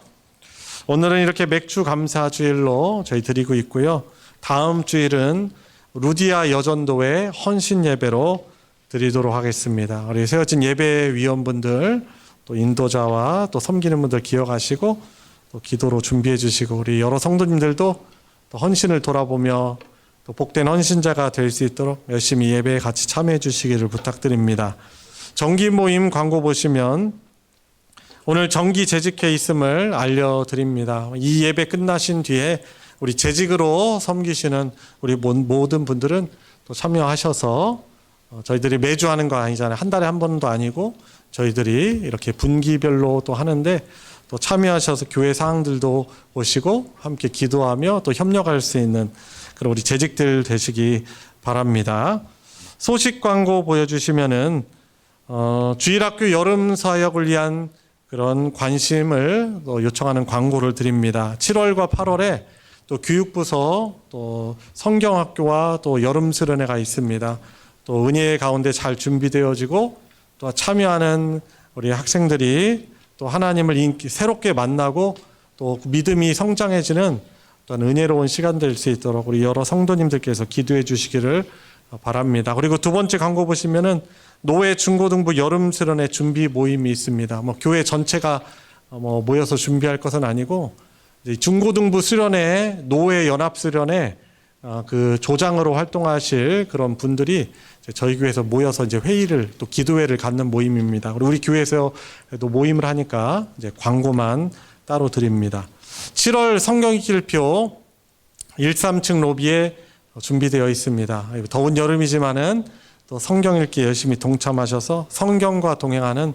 오늘은 이렇게 맥주 감사 주일로 저희 드리고 있고요. 다음 주일은 루디아 여전도회 헌신 예배로 드리도록 하겠습니다. 우리 세워진 예배 위원분들, 또 인도자와 또 섬기는 분들 기억하시고 또 기도로 준비해 주시고, 우리 여러 성도님들도 또 헌신을 돌아보며 또 복된 헌신자가 될 수 있도록 열심히 예배에 같이 참여해 주시기를 부탁드립니다. 정기 모임 광고 보시면 오늘 정기 재직회 있음을 알려드립니다. 이 예배 끝나신 뒤에 우리 재직으로 섬기시는 우리 모든 분들은 또 참여하셔서, 저희들이 매주 하는 거 아니잖아요. 한 달에 한 번도 아니고 저희들이 이렇게 분기별로 또 하는데, 또 참여하셔서 교회 사항들도 보시고 함께 기도하며 또 협력할 수 있는 그런 우리 재직들 되시기 바랍니다. 소식 광고 보여주시면은 주일학교 여름 사역을 위한 그런 관심을 요청하는 광고를 드립니다. 7월과 8월에 또 교육부서 또 성경학교와 또 여름 수련회가 있습니다. 또 은혜 가운데 잘 준비되어지고 또 참여하는 우리 학생들이 또 하나님을 새롭게 만나고 또 믿음이 성장해지는 어떤 은혜로운 시간 될 수 있도록 우리 여러 성도님들께서 기도해 주시기를 바랍니다. 그리고 두 번째 광고 보시면은 노회 중고등부 여름 수련회 준비 모임이 있습니다. 교회 전체가 모여서 준비할 것은 아니고, 중고등부 수련회, 노회 연합 수련회 그 조장으로 활동하실 그런 분들이 저희 교회에서 모여서 이제 회의를, 또 기도회를 갖는 모임입니다. 그리고 우리 교회에서 또 모임을 하니까 이제 광고만 따로 드립니다. 7월 성경읽기표 1, 3층 로비에 준비되어 있습니다. 더운 여름이지만은 또 성경 읽기 열심히 동참하셔서 성경과 동행하는,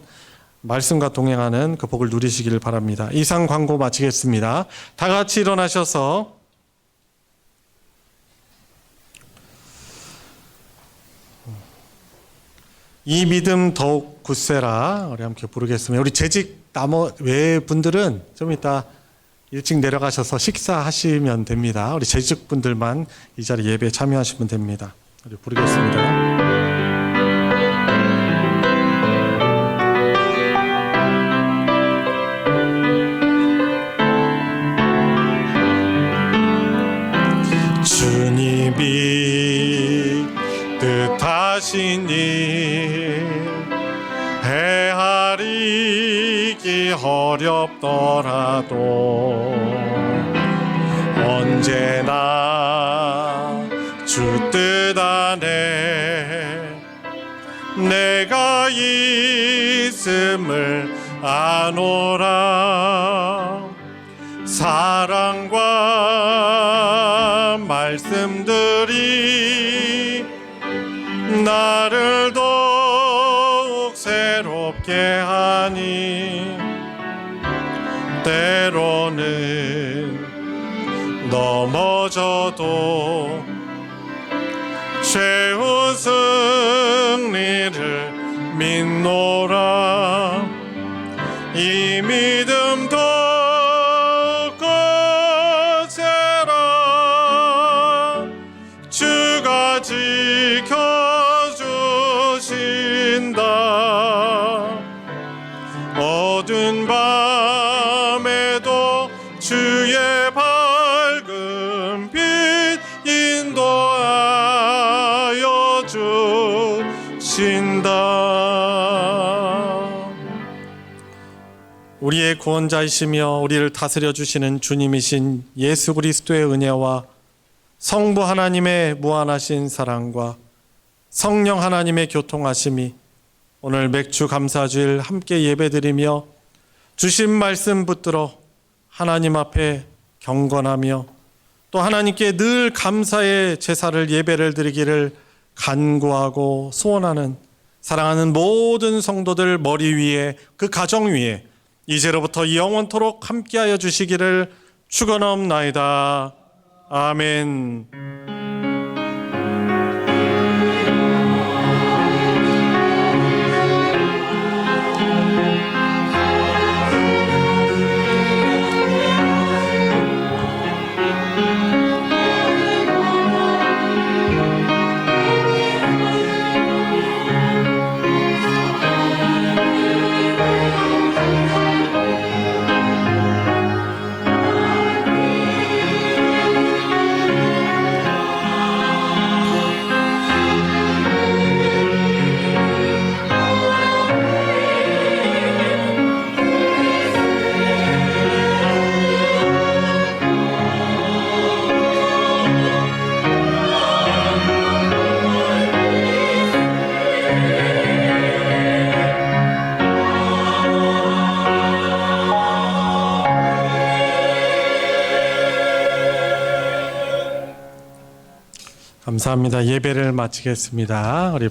말씀과 동행하는 그 복을 누리시기를 바랍니다. 이상 광고 마치겠습니다. 다 같이 일어나셔서 이 믿음 더욱 굳세라 우리 함께 부르겠습니다. 우리 재직 외 분들은 좀 이따 일찍 내려가셔서 식사하시면 됩니다. 우리 재직 분들만 이 자리 예배에 참여하시면 됩니다. 우리 부르겠습니다. 주님이 뜻하신 일 헤아리기 어렵더라도 언제나 주 뜻 안에 내가 있음을 아노라. 사랑과 말씀들이 나를 더욱 새롭게 하니 때로는 넘어져도 최후 승리를 믿노라. 이 믿음 더욱 굳세라. 주가 지켜주신다. 어두운 밤에도 주의 밝은 빛 인도하여 주신다. 우리의 구원자이시며 우리를 다스려 주시는 주님이신 예수 그리스도의 은혜와 성부 하나님의 무한하신 사랑과 성령 하나님의 교통하심이 오늘 맥주 감사주일 함께 예배드리며 주신 말씀 붙들어 하나님 앞에 경건하며 또 하나님께 늘 감사의 제사를 예배를 드리기를 간구하고 소원하는 사랑하는 모든 성도들 머리 위에, 그 가정 위에 이제로부터 영원토록 함께하여 주시기를 축원하옵나이다. 아멘. 감사합니다. 예배를 마치겠습니다. 우리